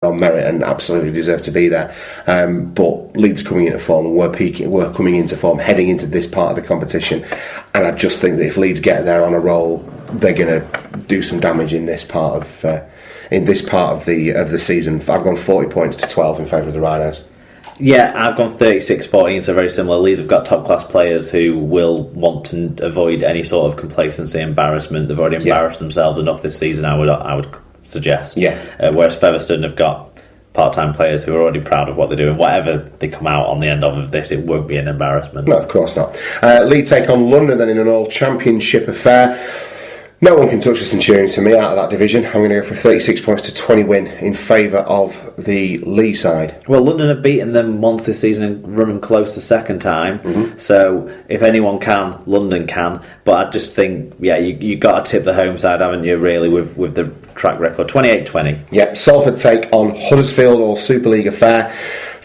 on merit and absolutely deserve to be there. But Leeds coming into form and we're coming into form heading into this part of the competition, and I just think that if Leeds get there on a roll, they're going to do some damage in this part of the season. I've gone 40 points to 12 in favour of the Rhinos. Yeah, I've gone 36-14, so very similar. Leeds have got top-class players who will want to avoid any sort of complacency, embarrassment. They've already embarrassed themselves enough this season, I would suggest. Whereas Featherstone have got part-time players who are already proud of what they do, and whatever they come out on the end of this, it won't be an embarrassment. No, of course not. Leeds take on London then in an all-championship affair. No one can touch the Centurions for me out of that division. I'm going to go for 36 points to 20 win in favour of the Lee side. Well, London have beaten them once this season and run them close the second time. Mm-hmm. So if anyone can, London can. But I just think, you got to tip the home side, haven't you, really, with the track record. 28-20. Yep, Salford take on Huddersfield, all Super League affair.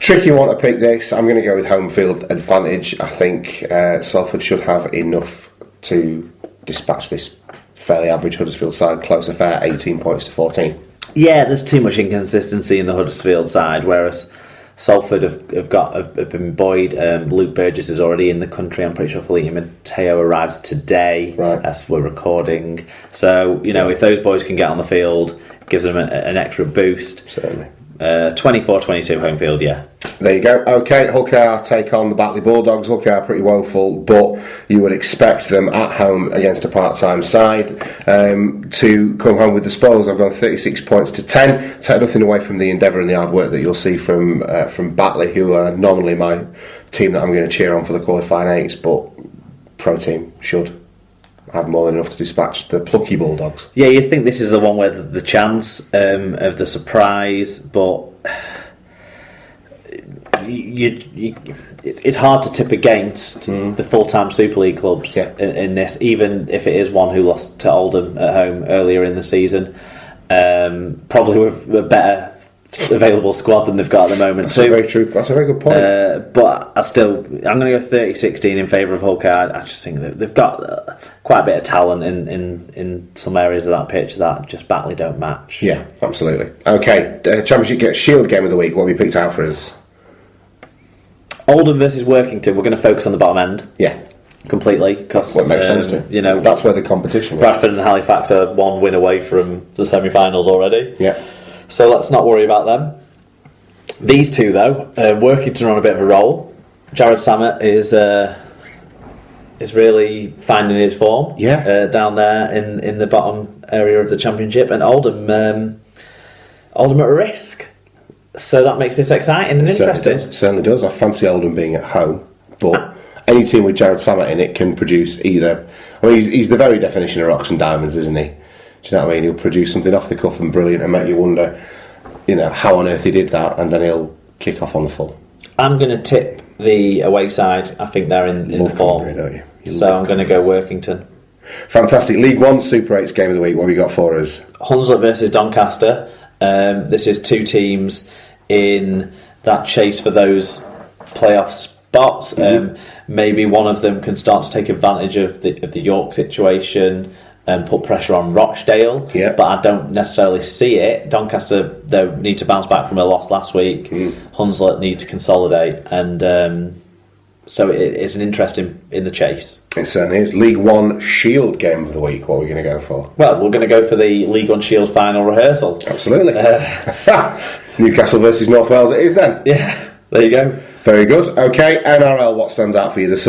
Tricky one to pick this. I'm going to go with home field advantage. I think Salford should have enough to dispatch this fairly average Huddersfield side. Close affair, 18 points to 14. Yeah, there's too much inconsistency in the Huddersfield side, whereas Salford have been buoyed. Luke Burgess is already in the country. I'm pretty sure Felipe Mateo arrives today as we're recording. So, if those boys can get on the field, it gives them an extra boost. Certainly. 24-22 home field, yeah. There you go. Okay, Hull KR take on the Batley Bulldogs. Hull KR are pretty woeful, but you would expect them at home against a part-time side to come home with the spoils. I've gone 36 points to 10. Take nothing away from the endeavour and the hard work that you'll see from Batley, who are normally my team that I'm going to cheer on for the qualifying eights, but pro team should have more than enough to dispatch the plucky Bulldogs. Yeah, you think this is the one where the chance of the surprise, but it's hard to tip against the full-time Super League clubs in this, even if it is one who lost to Oldham at home earlier in the season. Probably with a better available squad than they've got at the moment. That's very true. That's a very good point. But I'm going to go 30-16 in favour of Hull KR. I just think that they've got quite a bit of talent in some areas of that pitch that just Batley don't match. Yeah, absolutely. Okay, Championship Shield game of the week. What have we picked out for us? Oldham versus Workington. We're going to focus on the bottom end. Yeah. Completely, because what makes sense to that's where the competition. Bradford and Halifax are one win away from the semi-finals already. Yeah. So let's not worry about them. These two, though, Workington are on a bit of a roll. Jared Samet is really finding his form. Down there in the bottom area of the Championship, and Oldham at risk. So that makes this exciting and interesting. Certainly does. I fancy Oldham being at home, but any team with Jared Samet in it can produce either. I mean, he's the very definition of rocks and diamonds, isn't he? Do you know what I mean? He'll produce something off the cuff and brilliant and make you wonder, how on earth he did that, and then he'll kick off on the full. I'm going to tip the away side. I think they're in the form. Cumbria, don't you? So I'm going to go Workington. Fantastic. League One Super 8's game of the week. What have we got for us? Hunslet versus Doncaster. This is two teams in that chase for those playoff spots. Maybe one of them can start to take advantage of the York situation and put pressure on Rochdale, but I don't necessarily see it. Doncaster, they need to bounce back from a loss last week. Hunslet need to consolidate, and so it's an interest in the chase. It certainly is. League One Shield game of the week. What are we going to go for? Well, we're going to go for the League One Shield final rehearsal. Absolutely. Newcastle versus North Wales it is then. Yeah, there you go. Very good. Okay, NRL, what stands out for you? There's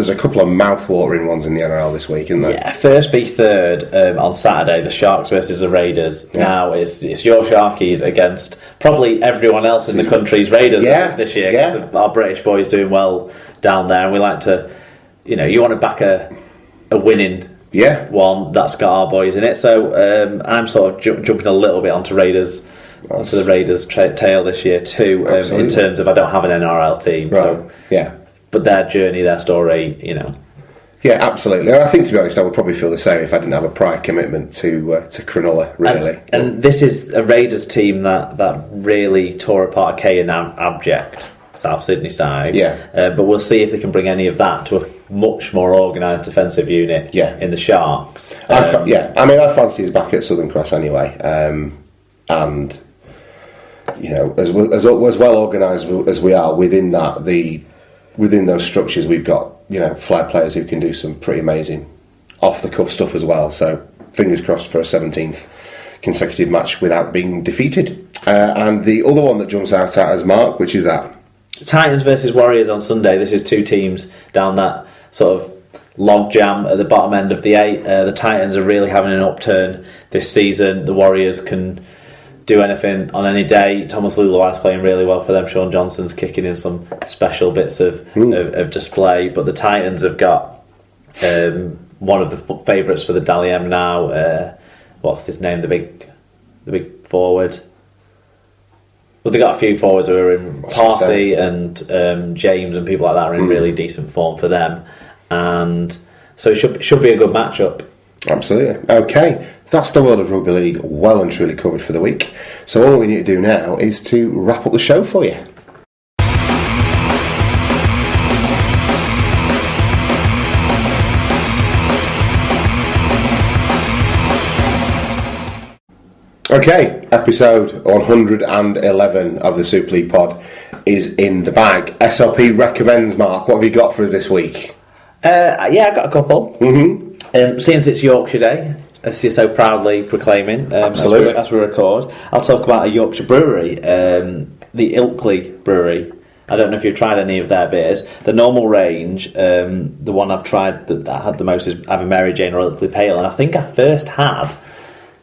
a couple of mouth-watering ones in the NRL this week, isn't there? Yeah, first v third on Saturday, the Sharks versus the Raiders. Yeah. Now, it's your Sharkies against probably everyone else in the country's Raiders this year. Because our British boys doing well down there, and we like to, you want to back a winning one that's got our boys in it. So I'm sort of jumping a little bit onto the Raiders' tail this year too, in terms of I don't have an NRL team. Right. So, but their journey, their story, Yeah, absolutely. And I think, to be honest, I would probably feel the same if I didn't have a prior commitment to Cronulla, really. And this is a Raiders team that really tore apart Kay and Abject, South Sydney side. But we'll see if they can bring any of that to a much more organised defensive unit in the Sharks. I fancy he's back at Southern Cross anyway. And as well organised as we are within within those structures, we've got flair players who can do some pretty amazing off the cuff stuff as well. So fingers crossed for a 17th consecutive match without being defeated. And the other one that jumps out at us, Mark, which is that Titans versus Warriors on Sunday. This is two teams down that sort of log jam at the bottom end of the 8. The Titans are really having an upturn this season. The Warriors can do anything on any day. Thomas Luluai's playing really well for them. Sean Johnson's kicking in some special bits of display. But the Titans have got one of the favourites for the Dally M now. What's his name? The big forward. Well, they got a few forwards who are in Parsi and James and people like that are in really decent form for them, and so it should be a good matchup. Absolutely. Okay, that's the world of rugby league well and truly covered for the week. So all we need to do now is to wrap up the show for you. Okay, episode 111 of the Super League Pod is in the bag. SLP recommends, Mark. What have you got for us this week? I got a couple. Since it's Yorkshire Day, as you're so proudly proclaiming, Absolutely. as we record, I'll talk about a Yorkshire brewery, the Ilkley Brewery. I don't know if you've tried any of their beers. The normal range, the one I've tried that I had the most is either Mary Jane or Ilkley Pale, and I think I first had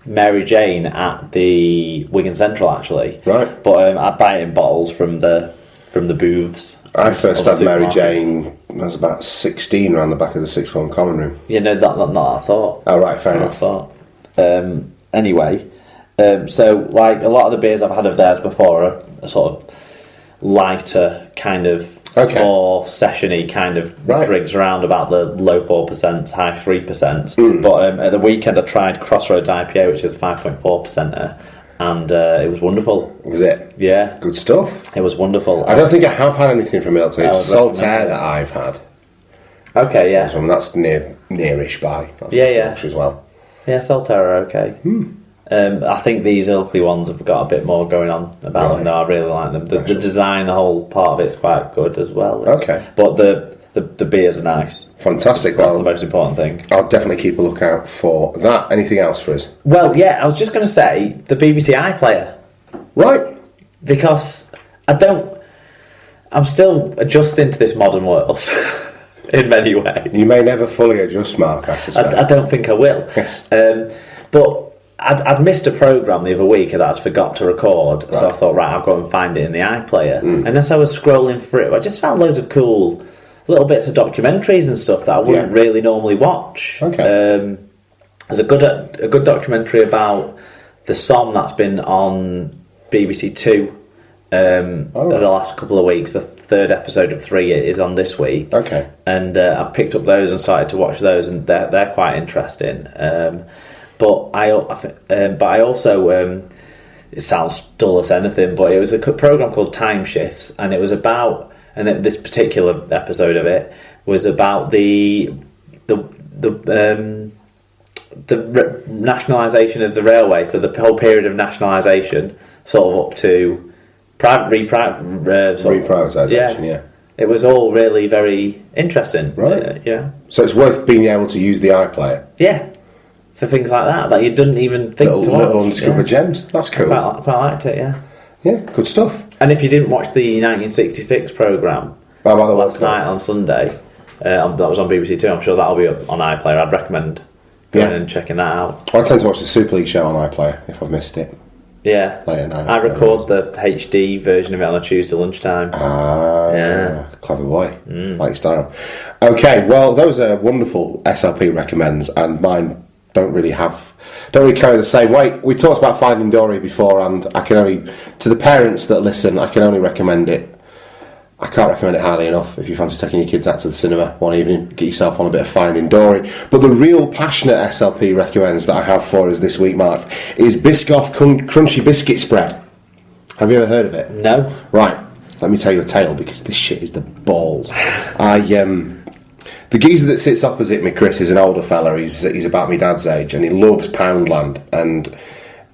Mary Jane at the Wigan Central, actually. Right. But I buy it in bottles from the booths. I first had Mary Jane when I was about 16 around the back of the sixth form common room. Yeah, no, not that sort. Oh, right, fair enough. Anyway, so like a lot of the beers I've had of theirs before are a sort of lighter kind of more sessiony kind of drinks around about the low 4%, high 3%. But at the weekend I tried Crossroads IPA, which is 5.4%, and it was wonderful. Was it? Yeah. Good stuff. It was wonderful. I don't think I have had anything from Ilkley. It's Saltaire that I've had. Okay, yeah. That's nearish by. That's as well. Yeah, Saltaire are okay. I think these Ilkley ones have got a bit more going on about them. No, I really like them. The design, the whole part of it's quite good as well. Okay. But the beers are nice. Fantastic. That's the most important thing. I'll definitely keep a lookout for that. Anything else for us? Well, yeah, I was just going to say the BBC iPlayer. Right. Because I'm still adjusting to this modern world in many ways. You may never fully adjust, Mark, I suspect. I don't think I will. Yes. But I'd missed a programme the other week that I'd forgot to record, so I thought, I'll go and find it in the iPlayer. And as I was scrolling through, I just found loads of cool little bits of documentaries and stuff that I wouldn't really normally watch. Okay. There's a good documentary about the Somme that's been on BBC Two the last couple of weeks. The third episode of 3 is on this week. Okay. And I picked up those and started to watch those, and they're quite interesting. But I also, it sounds dull as anything, but it was a programme called Time Shifts, and it was about, and this particular episode of it was about the nationalisation of the railway, so the whole period of nationalisation, sort of up to reprivatisation. Yeah. It was all really very interesting. Right. Yeah. So it's worth being able to use the iPlayer. Yeah. For things like that you didn't even think to watch. Little undiscovered gems. That's cool. Quite liked it, yeah. Yeah, good stuff. And if you didn't watch the 1966 programme last night on Sunday, that was on BBC Two, I'm sure that'll be up on iPlayer. I'd recommend going and checking that out. I tend to watch the Super League show on iPlayer if I've missed it. Yeah. Late at night. I record the HD version of it on a Tuesday lunchtime. Yeah. Clever boy. Like style. Okay, well, those are wonderful SLP recommends, and mine don't really carry the same weight. We talked about Finding Dory before, and I can only, to the parents that listen, I can only recommend it. I can't recommend it highly enough. If you fancy taking your kids out to the cinema one evening, get yourself on a bit of Finding Dory. But the real passionate SLP recommends that I have for us this week, Mark, is Biscoff Crunchy Biscuit Spread. Have you ever heard of it? No. Right, let me tell you a tale, because this shit is the balls. The geezer that sits opposite me, Chris, is an older fella. He's about my dad's age, and he loves Poundland. And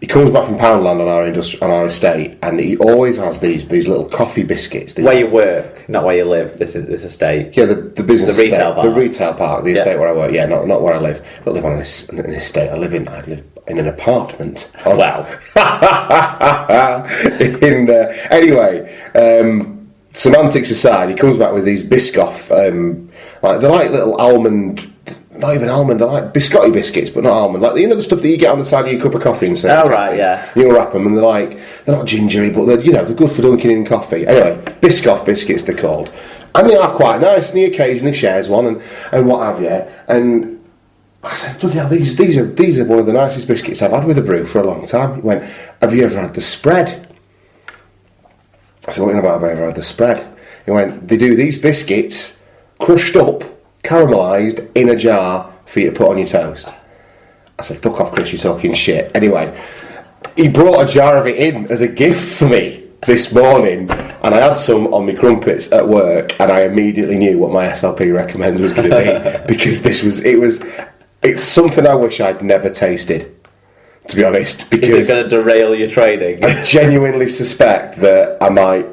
he comes back from Poundland on our estate, and he always has these little coffee biscuits. Where you work, not where you live. This estate. Yeah, the business, the retail park. The retail park, the estate where I work. Yeah, not where I live. I don't live on an estate. I live in an apartment. Wow. Anyway, semantics aside, he comes back with these Biscoff. They're like little almond. Not even almond, they're like biscotti biscuits, but not almond. Like, the stuff that you get on the side of your cup of coffee and so. Oh, right, yeah. You wrap them, and they're not gingery, but they're good for dunking in coffee. Anyway, Biscoff biscuits they're called, and they are quite nice. And he occasionally shares one and what have you. And I said, bloody hell, these are one of the nicest biscuits I've had with a brew for a long time. He went, have you ever had the spread? I said, what about have I ever had the spread? He went, they do these biscuits crushed up, caramelised in a jar for you to put on your toast. I said, fuck off, Chris, you're talking shit. Anyway, he brought a jar of it in as a gift for me this morning, and I had some on my crumpets at work, and I immediately knew what my SLP recommend was going to be, because it's something I wish I'd never tasted, to be honest, because is it going to derail your trading? I genuinely suspect that I might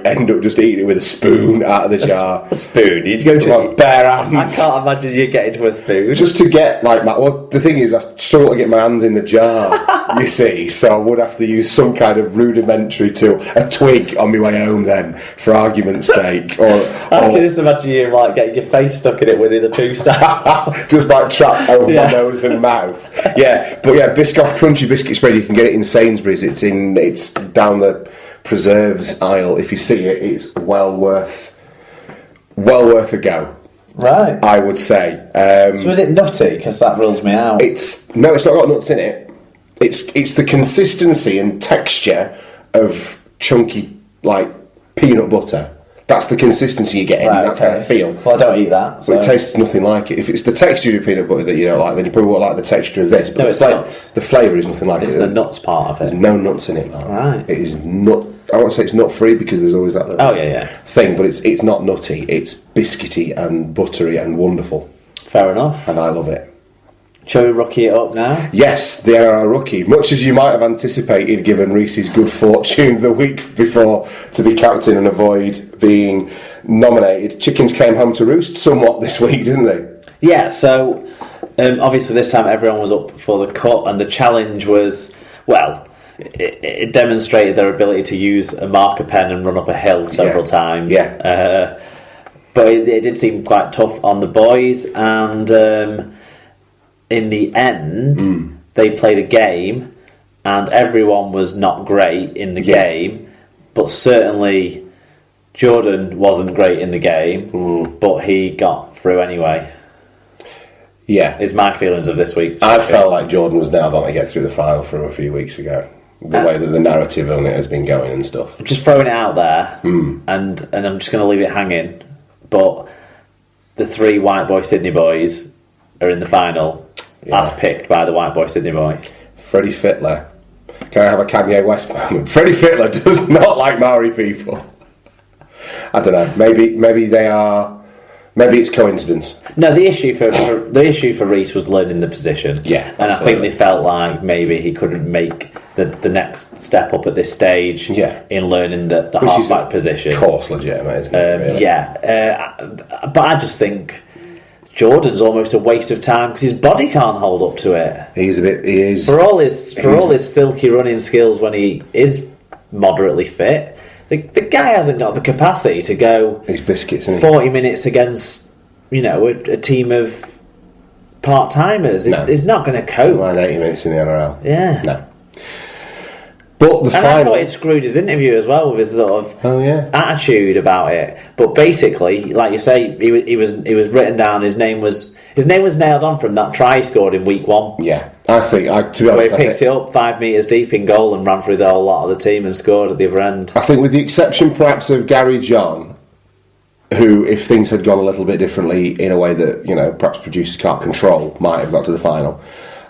end up just eating it with a spoon out of the jar. A spoon? You'd go to bare hands. I can't imagine you getting to a spoon. Just to get the thing is, I struggle to get my hands in the jar, you see, so I would have to use some kind of rudimentary tool, a twig on my way home then, for argument's sake. I can just imagine you getting your face stuck in it Winnie the Pooh style. Just trapped over my nose and mouth. Yeah, but yeah, Biscoff crunchy biscuit spread, you can get it in Sainsbury's. It's down the preserves aisle. If you see it, it's well worth a go. Right, I would say. So is it nutty? Because that rules me out. It's not got nuts in it. It's the consistency and texture of chunky peanut butter. That's the consistency you get in that kind of feel. Well, I don't eat that, so. But it tastes nothing like it. If it's the texture of peanut butter that you don't like, then you probably won't like the texture of this. But the flavour is nothing like it. It's the nuts part of it. There's no nuts in it, man. Right. It is not. I won't say it's nut free, because there's always that little thing, but it's not nutty. It's biscuity and buttery and wonderful. Fair enough. And I love it. Shall we rookie it up now? Yes, the NRL Rookie. Much as you might have anticipated, given Reese's good fortune the week before to be captain and avoid being nominated, chickens came home to roost somewhat this week, didn't they? Yeah, so obviously this time everyone was up for the cut, and the challenge was, it demonstrated their ability to use a marker pen and run up a hill several times. Yeah. But it did seem quite tough on the boys, and in the end, they played a game, and everyone was not great in the game, but certainly Jordan wasn't great in the game, but he got through anyway. Yeah. Is my feelings of this week. I felt like Jordan was nailed on to get through the final from a few weeks ago. The way that the narrative on it has been going and stuff. I'm just throwing it out there, and I'm just going to leave it hanging, but the three White Boy Sydney boys are in the final, as picked by the White Boy Sydney boy. Freddie Fittler. Can I have a Kanye West moment? Freddie Fittler does not like Maori people. I don't know. Maybe they are. Maybe it's coincidence. No, the issue for Reece was learning the position. Yeah, and absolutely. I think they felt like maybe he couldn't make the next step up at this stage. Yeah. In learning the halfback position. Of course, legitimate, isn't it? Really? Yeah, but I just think Jordan's almost a waste of time because his body can't hold up to it. He is for all his silky running skills when he is moderately fit. The guy hasn't got the capacity to go. These biscuits, 40 minutes against a team of part timers. He's not going to cope. 80 minutes in the NRL. Yeah. No. But I thought it screwed his interview as well with his sort of attitude about it. But basically, like you say, he was written down. His name was nailed on from that try he scored in week 1. Yeah, I think to be honest, he picked it up 5 metres deep in goal and ran through the whole lot of the team and scored at the other end. I think, with the exception perhaps of Gary John, who, if things had gone a little bit differently in a way that perhaps producers can't control, might have got to the final.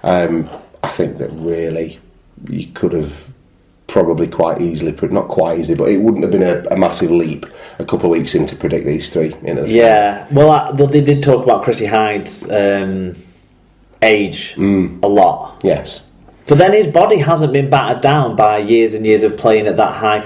I think that really you could have probably quite easily, not quite easily, but it wouldn't have been a massive leap a couple of weeks in to predict these three. Well, they did talk about Chrissy Hyde's age a lot. Yes. But then his body hasn't been battered down by years and years of playing at that high